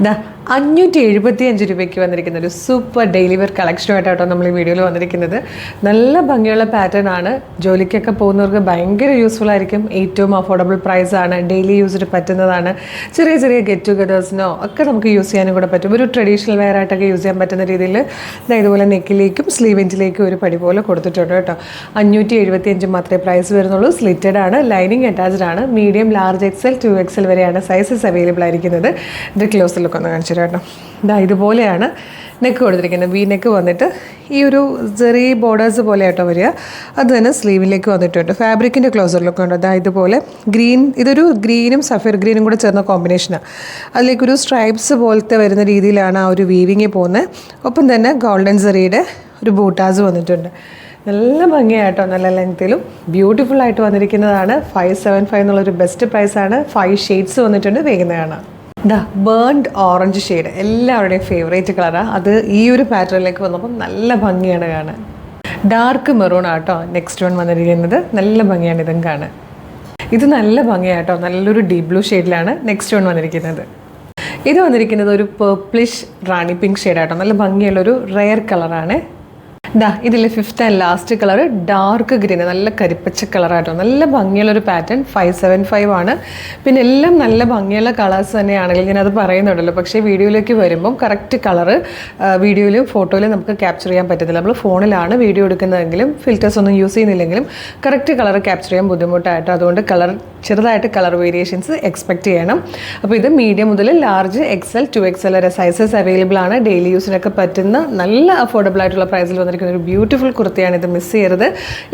ദാ 575 രൂപയ്ക്ക് വന്നിരിക്കുന്ന ഒരു സൂപ്പർ ഡെയിലി വെയർ കളക്ഷനുമായിട്ടോ നമ്മൾ ഈ വീഡിയോയിൽ വന്നിരിക്കുന്നത്. നല്ല ഭംഗിയുള്ള പാറ്റേൺ ആണ്. ജോലിക്കൊക്കെ പോകുന്നവർക്ക് ഭയങ്കര യൂസ്ഫുൾ ആയിരിക്കും. ഏറ്റവും അഫോർഡബിൾ പ്രൈസ് ആണ്. ഡെയിലി യൂസിന് പറ്റുന്നതാണ്. ചെറിയ ചെറിയ ഗെറ്റ് ടുഗദേഴ്സിനോ ഒക്കെ നമുക്ക് യൂസ് ചെയ്യാനും കൂടെ പറ്റും. ഒരു ട്രഡീഷണൽ വെയർ ആയിട്ടൊക്കെ യൂസ് ചെയ്യാൻ പറ്റുന്ന രീതിയിൽ ഇതുപോലെ നെക്കിലേക്കും സ്ലീവിൻ്റിലേക്കും ഒരു പടി പോലെ കൊടുത്തിട്ടുണ്ട് കേട്ടോ. 575 മാത്രമേ പ്രൈസ് വരുന്നുള്ളൂ. സ്ലിറ്റഡ് ആണ്, ലൈനിങ് അറ്റാച്ച്ഡ് ആണ്. മീഡിയം, ലാർജ് എക്സൽ, 2XL വരെയാണ് സൈസസ് അവൈലബിൾ ആയിരിക്കുന്നത്. ഇത് ക്ലോസ് ലുക്ക് ഒന്ന് കാണിച്ചു കേട്ടോ. ഇതുപോലെയാണ് നെക്ക് കൊടുത്തിരിക്കുന്നത്. വി നെക്ക് വന്നിട്ട് ഈ ഒരു ചെറിയ ബോർഡേഴ്സ് പോലെ ആട്ടോ വരിക. അത് തന്നെ സ്ലീവിലേക്ക് വന്നിട്ടുണ്ട്. ഫാബ്രിക്കിൻ്റെ ക്ലോസർ ലുക്ക് ഉണ്ട്. ഇതുപോലെ ഗ്രീൻ, ഇതൊരു ഗ്രീനും സഫയർ ഗ്രീനും കൂടെ ചേർന്ന കോമ്പിനേഷനാണ്. അതിലേക്കൊരു സ്ട്രൈപ്സ് പോലത്തെ വരുന്ന രീതിയിലാണ് ആ ഒരു വീവിങ് പോകുന്നത്. ഒപ്പം തന്നെ ഗോൾഡൻ സെറിയുടെ ഒരു ബൂട്ടാസ് വന്നിട്ടുണ്ട്. നല്ല ഭംഗിയായിട്ടോ, നല്ല ലെങ്ത്തിലും ബ്യൂട്ടിഫുൾ ആയിട്ട് വന്നിരിക്കുന്നതാണ്. 575 എന്നുള്ളൊരു ബെസ്റ്റ് പ്രൈസാണ്. 5 ഷെയ്ഡ്സ് വന്നിട്ടുണ്ട്. വേഗം ബേൺഡ് ഓറഞ്ച് ഷെയ്ഡ് എല്ലാവരുടെയും ഫേവറേറ്റ് കളറാണ്. അത് ഈ ഒരു പാറ്റേണിലേക്ക് വന്നപ്പോൾ നല്ല ഭംഗിയാണ് കാണാൻ. ഡാർക്ക് മെറൂൺ ആട്ടോ നെക്സ്റ്റ് വൺ വന്നിരിക്കുന്നത്. നല്ല ഭംഗിയാണ് ഇതും കാണാൻ. ഇത് നല്ല ഭംഗിയാട്ടോ, നല്ലൊരു ഡീപ് ബ്ലൂ ഷെയ്ഡിലാണ് നെക്സ്റ്റ് വൺ വന്നിരിക്കുന്നത്. ഇത് വന്നിരിക്കുന്നത് ഒരു പേർപ്പിളിഷ് റാണി പിങ്ക് ഷെയ്ഡാട്ടോ. നല്ല ഭംഗിയുള്ളൊരു റെയർ കളറാണ്. ഇതിൽ 5th and last colour dark green, നല്ല കരിപ്പച്ച കളറായിട്ടോ. നല്ല ഭംഗിയുള്ളൊരു പാറ്റേൺ. 575 ആണ്. പിന്നെ എല്ലാം നല്ല ഭംഗിയുള്ള കളേഴ്സ് തന്നെയാണെങ്കിൽ ഞാനത് പറയുന്നുണ്ടല്ലോ, പക്ഷേ വീഡിയോയിലേക്ക് വരുമ്പം കറക്റ്റ് കളറ് വീഡിയോയിലും ഫോട്ടോയിലും നമുക്ക് ക്യാപ്ചർ ചെയ്യാൻ പറ്റത്തില്ല. നമ്മൾ ഫോണിലാണ് വീഡിയോ എടുക്കുന്നതെങ്കിലും ഫിൽറ്റേഴ്സ് ഒന്നും യൂസ് ചെയ്യുന്നില്ലെങ്കിലും കറക്റ്റ് കളർ ക്യാപ്ചർ ചെയ്യാൻ ബുദ്ധിമുട്ടായിട്ടോ. അതുകൊണ്ട് ചെറുതായിട്ട് കളർ വേരിയേഷൻസ് എക്സ്പെക്റ്റ് ചെയ്യണം. അപ്പോൾ ഇത് മീഡിയം മുതൽ ലാർജ്, എക്സൽ, 2XL വരെ സൈസസ് അവൈലബിൾ ആണ്. ഡെയിലി യൂസിനൊക്കെ പറ്റുന്ന നല്ല അഫോർഡബിൾ ആയിട്ടുള്ള പ്രൈസിൽ വന്നിരിക്കുന്ന ഒരു ബ്യൂട്ടിഫുൾ കുർത്തിയാണ്. ഇത് മിസ് ചെയ്യരുത്.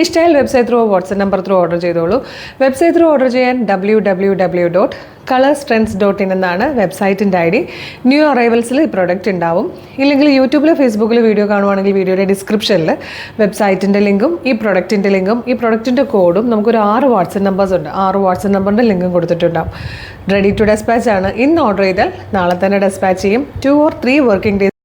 ഇഷ്ടമായാൽ website through, WhatsApp number through order ചെയ്തോളൂ. വെബ്സൈറ്റ് ത്രൂ ഓർഡർ ചെയ്യാൻ www.colorstrends.in എന്നാണ് വെബ്സൈറ്റിൻ്റെ ID. ന്യൂ അറൈവൽസിൽ ഈ പ്രോഡക്റ്റ് ഉണ്ടാവും. ഇല്ലെങ്കിൽ യൂട്യൂബിൽ, ഫേസ്ബുക്കിൽ വീഡിയോ കാണുവാണെങ്കിൽ വീഡിയോയുടെ ഡിസ്ക്രിപ്ഷനിൽ വെബ്സൈറ്റിൻ്റെ ലിങ്കും ഈ പ്രൊഡക്റ്റിൻ്റെ ലിങ്കും ഈ പ്രൊഡക്റ്റിൻ്റെ കോഡും നമുക്കൊരു 6 വാട്സ്ആപ്പ് നമ്പേഴ്സ് ഉണ്ട്. 6 വാട്സ്ആപ്പ് നമ്പറിൻ്റെ ലിങ്കും കൊടുത്തിട്ടുണ്ടാവും. റെഡി ടു ഡെസ്പാച്ച് ആണ്. ഇന്ന് ഓർഡർ ചെയ്താൽ നാളെ തന്നെ ഡെസ്പാച്ച് ചെയ്യും. 2 or 3 വർക്കിംഗ് ഡേയ്സ്